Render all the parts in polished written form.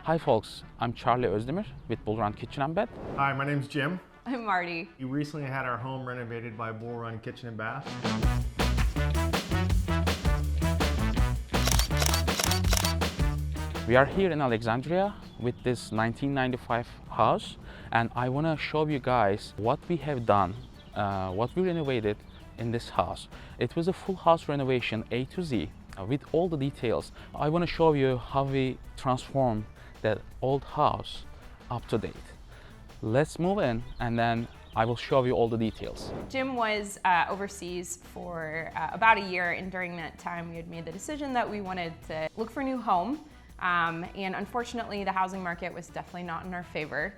Hi folks, I'm Charlie Özdemir with Bull Run Kitchen and Bed. Hi, my name's Jim. I'm Marty. We recently had our home renovated by Bull Run Kitchen and Bath. We are here in Alexandria with this 1995 house, and I want to show you guys what we have done, what we renovated in this house. It was a full house renovation A to Z with all the details. I want to show you how we transformed that old house up to date. Let's move in and then I will show you all the details. Jim was overseas for about a year, and during that time we had made the decision that we wanted to look for a new home. And unfortunately the housing market was definitely not in our favor.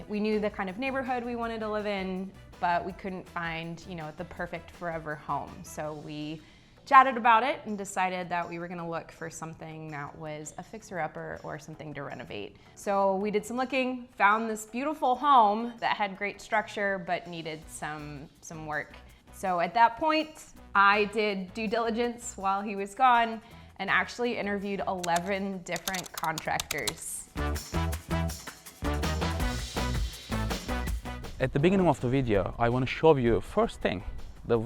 We knew the kind of neighborhood we wanted to live in, but we couldn't find, the perfect forever home. So we chatted about it and decided that we were gonna look for something that was a fixer-upper or something to renovate. So we did some looking, found this beautiful home that had great structure but needed some work. So at that point, I did due diligence while he was gone and actually interviewed 11 different contractors. At the beginning of the video, I want to show you first thing, the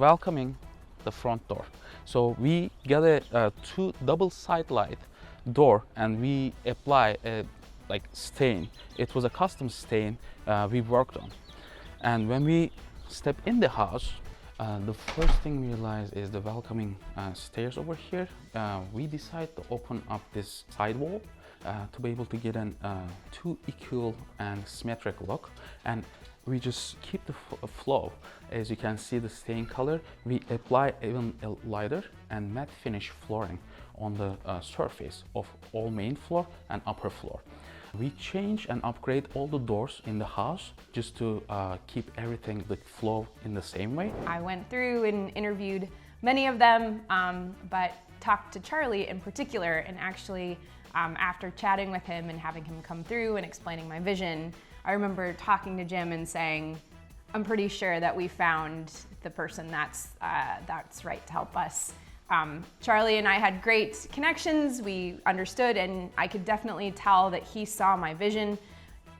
front door. So we got a two double side light door and we apply a stain. It was a custom stain we worked on. And when we step in the house, the first thing we realize is the welcoming stairs over here. We decided to open up this side wall to be able to get an two equal and symmetric look, and we just keep the flow. As you can see the stain color, we apply even a lighter and matte finish flooring on the surface of all main floor and upper floor. We change and upgrade all the doors in the house just to keep everything the flow in the same way. I went through and interviewed many of them, but talked to Charlie in particular, and actually after chatting with him and having him come through and explaining my vision, I remember talking to Jim and saying, I'm pretty sure that we found the person that's right to help us. Charlie and I had great connections, we understood, and I could definitely tell that he saw my vision,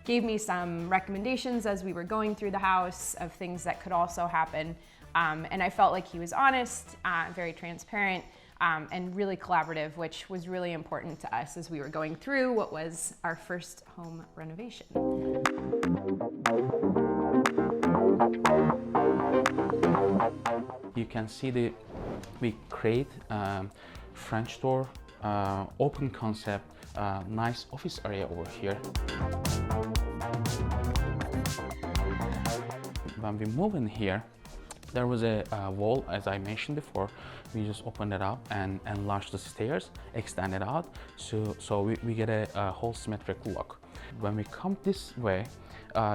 gave me some recommendations as we were going through the house of things that could also happen. And I felt like he was honest, very transparent, and really collaborative, which was really important to us as we were going through what was our first home renovation. You can see we create French door, open concept, nice office area over here. When we move in here, there was a wall, as I mentioned before. We just opened it up and enlarged the stairs, extend it out, so we get a whole symmetric look. When we come this way,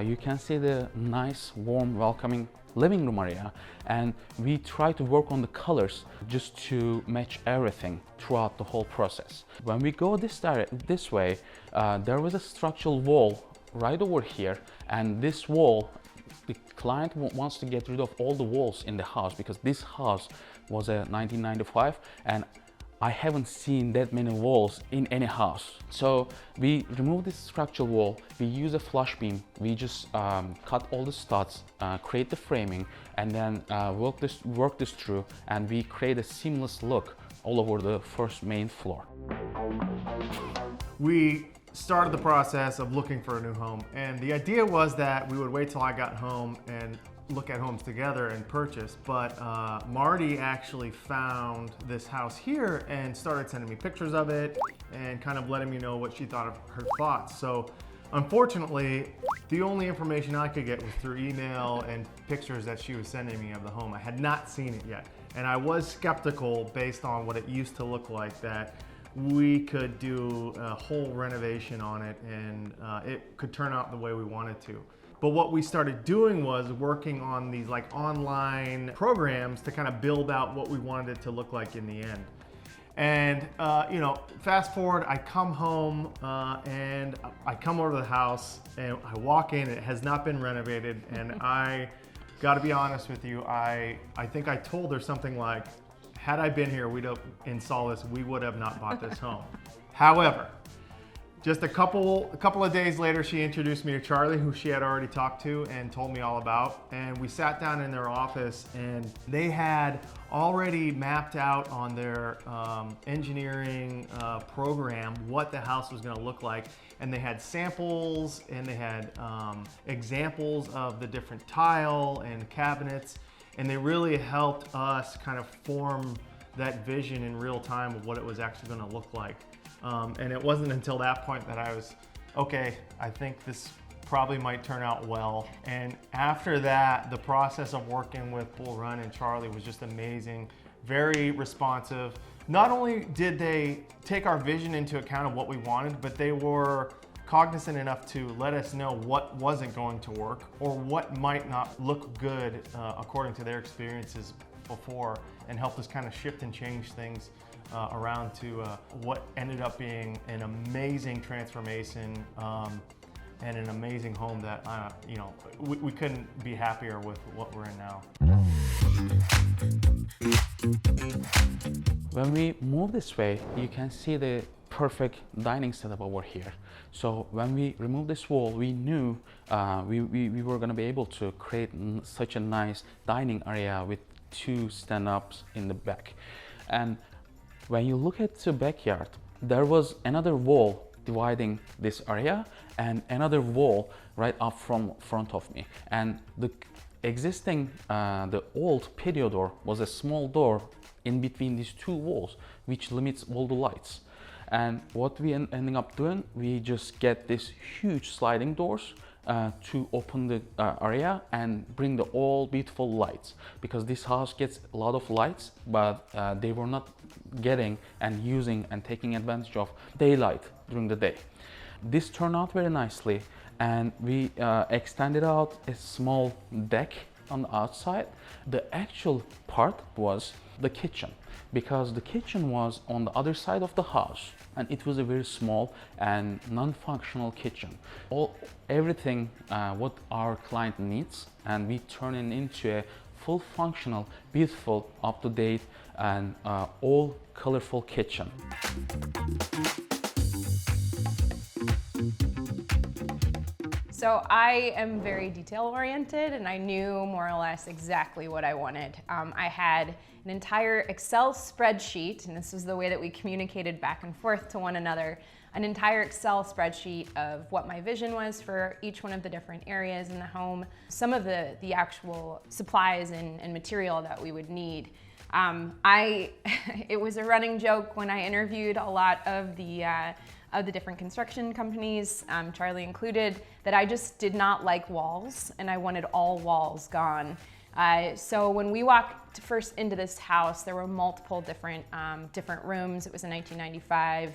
you can see the nice, warm, welcoming living room area, and we try to work on the colors just to match everything throughout the whole process. When we go this way, there was a structural wall right over here, and this wall, the client wants to get rid of all the walls in the house because this house was a 1995 and I haven't seen that many walls in any house. So we remove this structural wall, we use a flush beam, we just cut all the studs, create the framing, and then work this through, and we create a seamless look all over the first main floor. We started the process of looking for a new home, and the idea was that we would wait till I got home and look at homes together and purchase, but Marty actually found this house here and started sending me pictures of it and kind of letting me know what she thought of her thoughts. So unfortunately, the only information I could get was through email and pictures that she was sending me of the home. I had not seen it yet, and I was skeptical based on what it used to look like that we could do a whole renovation on it and it could turn out the way we wanted to. But what we started doing was working on these online programs to kind of build out what we wanted it to look like in the end. And fast forward, I come home and I come over to the house and I walk in, it has not been renovated, and I gotta be honest with you, I think I told her something like, had I been here, we'd have installed this, we would have not bought this home. However, Just a couple of days later, she introduced me to Charlie, who she had already talked to and told me all about. And we sat down in their office, and they had already mapped out on their engineering program what the house was going to look like. And they had samples, and they had examples of the different tile and cabinets. And they really helped us kind of form that vision in real time of what it was actually going to look like. And it wasn't until that point that I was, okay, I think this probably might turn out well. And after that, the process of working with Bull Run and Charlie was just amazing, very responsive. Not only did they take our vision into account of what we wanted, but they were cognizant enough to let us know what wasn't going to work or what might not look good according to their experiences before, and helped us kind of shift and change things around to what ended up being an amazing transformation and an amazing home that you know, we couldn't be happier with what we're in now. When we move this way, you can see the perfect dining setup over here. So when we removed this wall, we knew we were going to be able to create such a nice dining area with 2 stand-ups in the back. And when you look at the backyard, there was another wall dividing this area and another wall right up from front of me. And the existing, the old patio door was a small door in between these 2 walls, which limits all the lights. And what we ending up doing, we just get these huge sliding doors to open the area and bring the all beautiful lights, because this house gets a lot of lights, but they were not getting and using and taking advantage of daylight during the day. This turned out very nicely, and we extended out a small deck on the outside. The actual part was the kitchen, because the kitchen was on the other side of the house, and it was a very small and non-functional kitchen. Everything what our client needs, and we turn it into a full functional, beautiful, up-to-date, and all colorful kitchen. So I am very detail oriented, and I knew more or less exactly what I wanted. I had an entire Excel spreadsheet, and this was the way that we communicated back and forth to one another, an entire Excel spreadsheet of what my vision was for each one of the different areas in the home, some of the actual supplies and material that we would need. It was a running joke when I interviewed a lot of the different construction companies, Charlie included, that I just did not like walls, and I wanted all walls gone. So when we walked first into this house, there were multiple different rooms. It was a 1995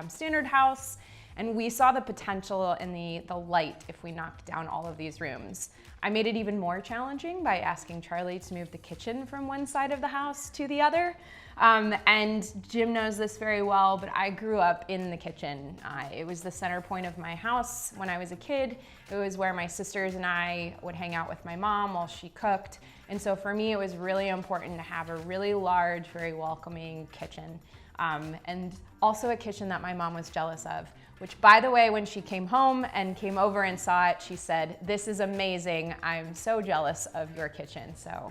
standard house, and we saw the potential in the light if we knocked down all of these rooms. I made it even more challenging by asking Charlie to move the kitchen from one side of the house to the other. And Jim knows this very well, but I grew up in the kitchen. It was the center point of my house when I was a kid. It was where my sisters and I would hang out with my mom while she cooked. And so for me, it was really important to have a really large, very welcoming kitchen. And also a kitchen that my mom was jealous of, which, by the way, when she came home and came over and saw it, she said, "This is amazing. I'm so jealous of your kitchen." So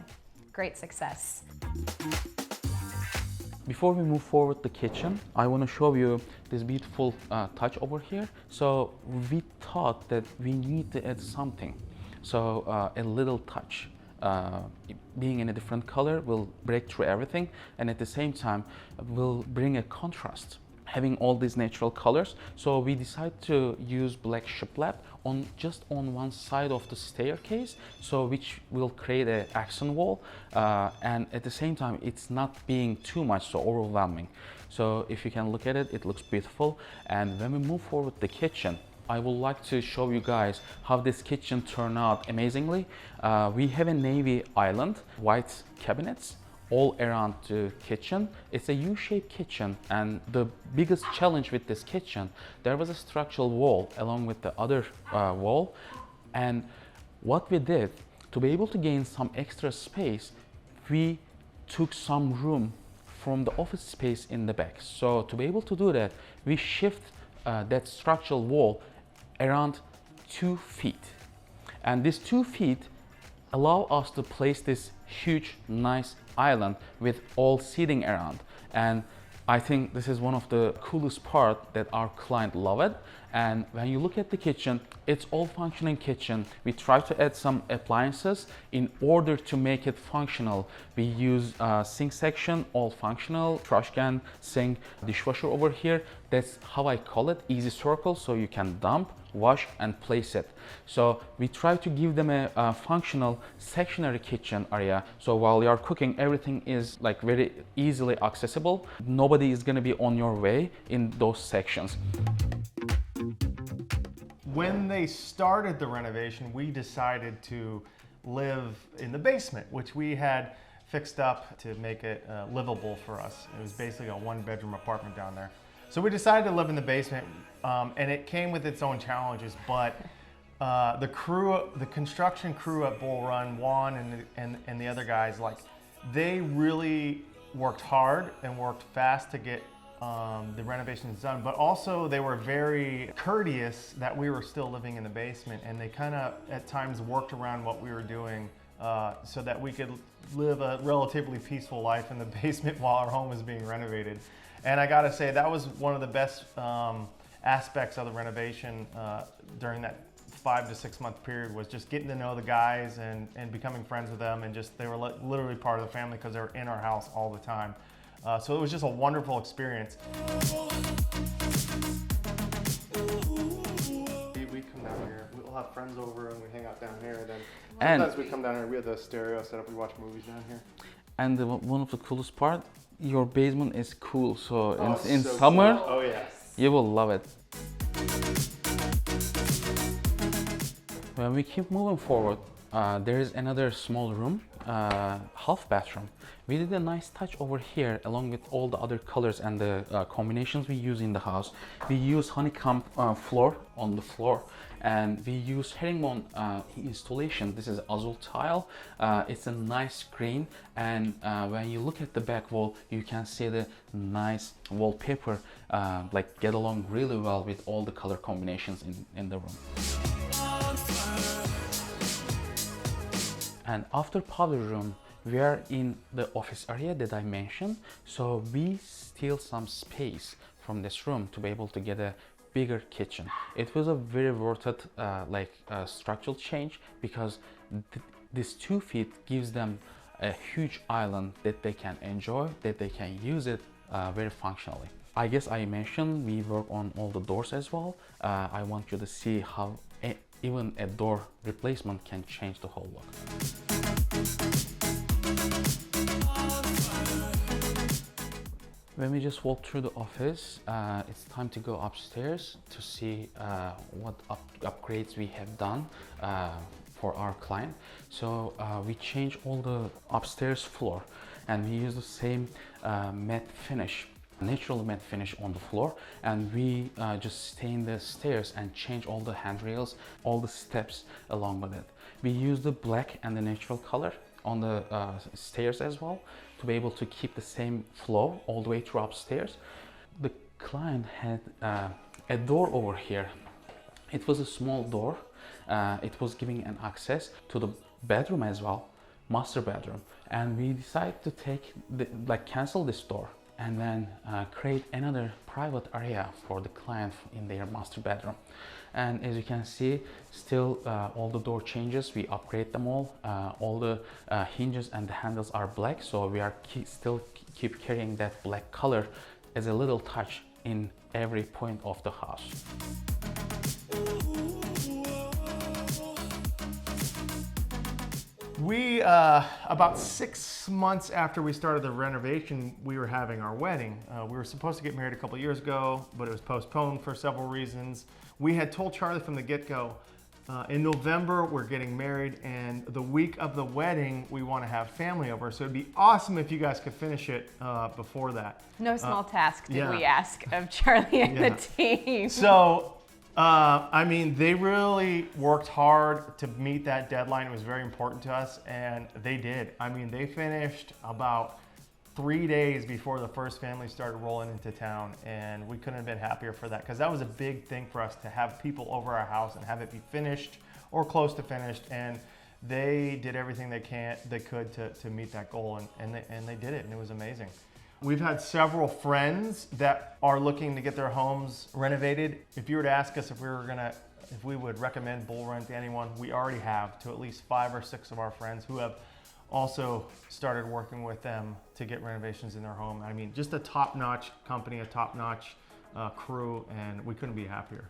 great success. Before we move forward the kitchen, I want to show you this beautiful touch over here. So we thought that we need to add something. So a little touch. Being in a different color will break through everything, and at the same time will bring a contrast, having all these natural colors. So we decided to use black shiplap just on one side of the staircase, so which will create an accent wall, and at the same time it's not being too much so overwhelming. So if you can look at it, it looks beautiful. And when we move forward the kitchen, I would like to show you guys how this kitchen turned out amazingly. We have a navy island, white cabinets all around the kitchen. It's a U-shaped kitchen, and the biggest challenge with this kitchen, there was a structural wall along with the other wall. And what we did, to be able to gain some extra space, we took some room from the office space in the back. So to be able to do that, we shift that structural wall around 2 feet. And these 2 feet allow us to place this huge, nice island with all seating around. And I think this is one of the coolest part that our client love it. And when you look at the kitchen, it's all functioning kitchen. We try to add some appliances in order to make it functional. We use sink section, all functional, trash can, sink, dishwasher over here. That's how I call it, easy circle, so you can dump, wash and place it. So we try to give them a functional sectionary kitchen area. So while you are cooking, everything is like very easily accessible. Nobody is gonna be on your way in those sections. When they started the renovation, we decided to live in the basement, which we had fixed up to make it livable for us. It was basically a 1-bedroom apartment down there. So we decided to live in the basement, and it came with its own challenges, but the construction crew at Bull Run, Juan and the other guys, like, they really worked hard and worked fast to get the renovations done, but also they were very courteous that we were still living in the basement, and they kind of at times worked around what we were doing so that we could live a relatively peaceful life in the basement while our home was being renovated. And I gotta say, that was one of the best aspects of the renovation during that 5 to 6 month period, was just getting to know the guys and becoming friends with them, and just they were literally part of the family because they were in our house all the time. So it was just a wonderful experience. We come down here, we'll have friends over and we hang out down here. Then sometimes we come down here, we have the stereo set up, we watch movies down here. And one of the coolest part, your basement is cool. So in so summer, cool. Oh yes, you will love it. When we keep moving forward, there is another small room, half bathroom. We did a nice touch over here along with all the other colors and the combinations we use in the house. We use honeycomb floor on the floor, and we use herringbone installation. This is azul tile. It's a nice green, and when you look at the back wall, you can see the nice wallpaper like get along really well with all the color combinations in the room. And after powder room, we are in the office area that I mentioned. So we steal some space from this room to be able to get a bigger kitchen. It was a very worth it structural change, because this 2 feet gives them a huge island that they can enjoy, that they can use it very functionally. I guess I mentioned we work on all the doors as well. I want you to see how even a door replacement can change the whole look. When we just walk through the office, it's time to go upstairs to see what upgrades we have done for our client. So we change all the upstairs floor, and we use the same matte finish, natural matte finish on the floor, and we just stain the stairs and change all the handrails, all the steps along with it. We use the black and the natural color on the stairs as well, to be able to keep the same flow all the way through upstairs. The client had a door over here. It was a small door. It was giving an access to the bedroom as well, master bedroom. And we decided to cancel this door and then create another private area for the client in their master bedroom. And as you can see, still all the door changes, we upgrade them all. All the hinges and the handles are black, so we are still keep carrying that black color as a little touch in every point of the house. We, about 6 months after we started the renovation, we were having our wedding. We were supposed to get married a couple years ago, but it was postponed for several reasons. We had told Charlie from the get-go, in November we're getting married, and the week of the wedding we want to have family over. So it'd be awesome if you guys could finish it before that. No small task did yeah. we ask of Charlie and the team. So, I mean, they really worked hard to meet that deadline. It was very important to us, and they did. I mean, they finished about 3 days before the first family started rolling into town, and we couldn't have been happier for that, because that was a big thing for us to have people over our house and have it be finished or close to finished, and they did everything they could to meet that goal, and they did it, and it was amazing. We've had several friends that are looking to get their homes renovated. If you were to ask us if we would recommend Bull Run to anyone, we already have, to at least 5 or 6 of our friends who have also started working with them to get renovations in their home. I mean, just a top-notch company, a top-notch crew, and we couldn't be happier.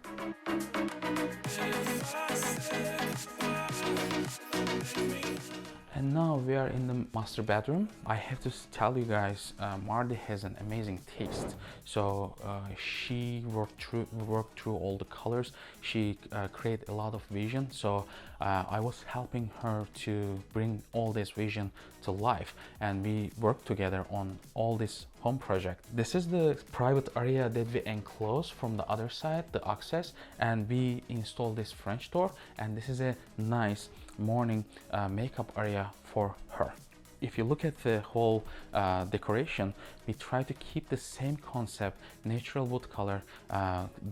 And now we are in the master bedroom. I have to tell you guys, Marty has an amazing taste. So she worked through all the colors. She created a lot of vision. So I was helping her to bring all this vision to life, and we worked together on all this home project. This is the private area that we enclose from the other side, the access, and we installed this French door, and this is a nice morning makeup area for her. If you look at the whole decoration, we try to keep the same concept, natural wood color,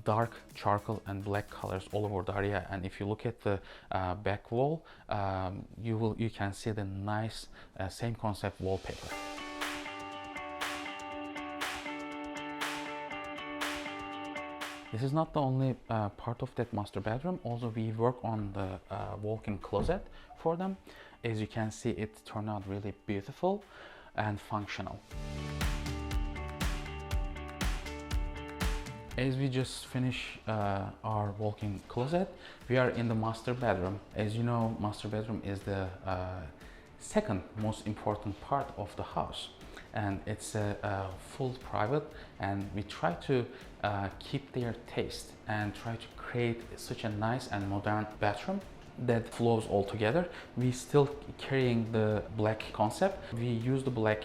dark charcoal and black colors all over the area. And if you look at the back wall, you can see the nice same concept wallpaper. This is not the only part of that master bedroom. Also, we work on the walk-in closet for them. As you can see, it turned out really beautiful and functional. As we just finished our walk-in closet, we are in the master bedroom. As you know, master bedroom is the second most important part of the house, and it's a full private, and we try to keep their taste and try to create such a nice and modern bedroom that flows all together. We still carrying the black concept. We use the black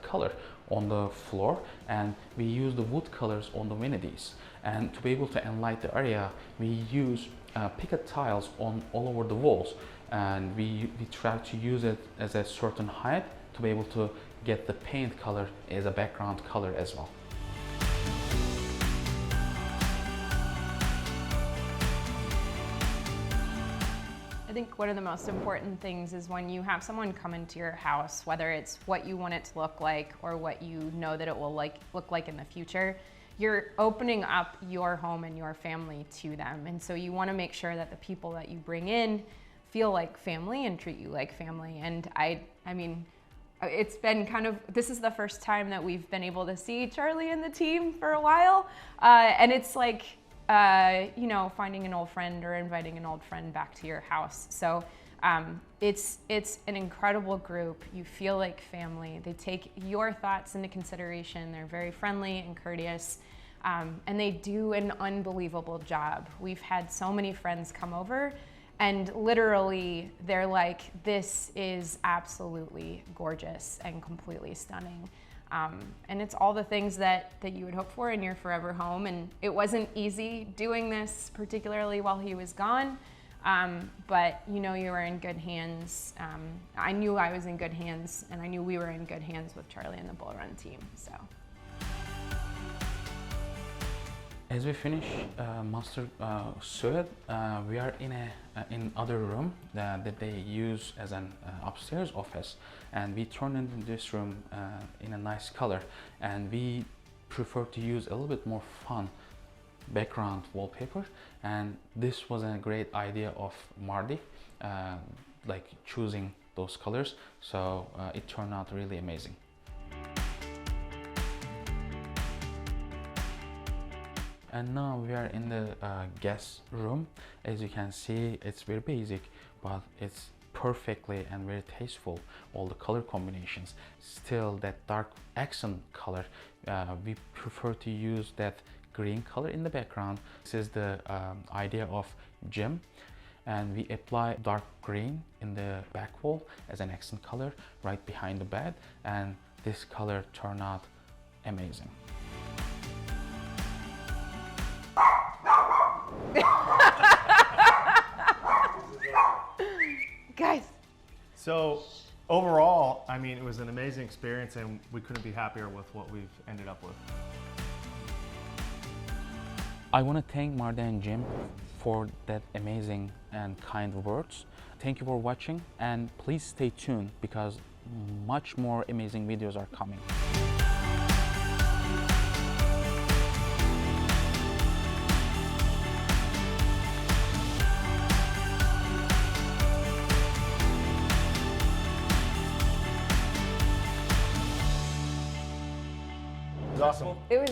color on the floor, and we use the wood colors on the vanities. And to be able to enlighten the area, we use picket tiles on all over the walls, and we try to use it as a certain height to be able to get the paint color as a background color as well. I think one of the most important things is when you have someone come into your house, whether it's what you want it to look like or what you know that it will look like in the future, you're opening up your home and your family to them. And so you want to make sure that the people that you bring in feel like family and treat you like family. And I mean, it's been this is the first time that we've been able to see Charlie and the team for a while. And it's like, you know, finding an old friend or inviting an old friend back to your house. So it's an incredible group. You feel like family. They take your thoughts into consideration. They're very friendly and courteous, and they do an unbelievable job. We've had so many friends come over, and literally they're like, this is absolutely gorgeous and completely stunning. And it's all the things that you would hope for in your forever home. And it wasn't easy doing this, particularly while he was gone. But you know you were in good hands. I knew I was in good hands, and I knew we were in good hands with Charlie and the Bull Run team. So. As we finish master suite, we are in other room that they use as an upstairs office, and we turn into this room in a nice color, and we prefer to use a little bit more fun background wallpaper, and this was a great idea of Marty, like choosing those colors, so it turned out really amazing. And now we are in the guest room. As you can see, it's very basic, but it's perfectly and very tasteful. All the color combinations, still that dark accent color. We prefer to use that green color in the background. This is the idea of gym, and we apply dark green in the back wall as an accent color right behind the bed, and this color turned out amazing. Guys. So overall, I mean, it was an amazing experience, and we couldn't be happier with what we've ended up with. I want to thank Marta and Jim for that amazing and kind words. Thank you for watching, and please stay tuned because much more amazing videos are coming. It was awesome. It was,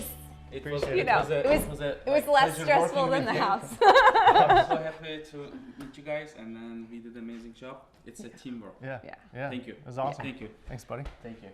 It was, Appreciate you know, it was less stressful than the house. I'm so happy to meet you guys, and then we did an amazing job. It's a teamwork. Yeah. Yeah. Yeah. Thank you. It was awesome. Thank you. Thanks, buddy. Thank you.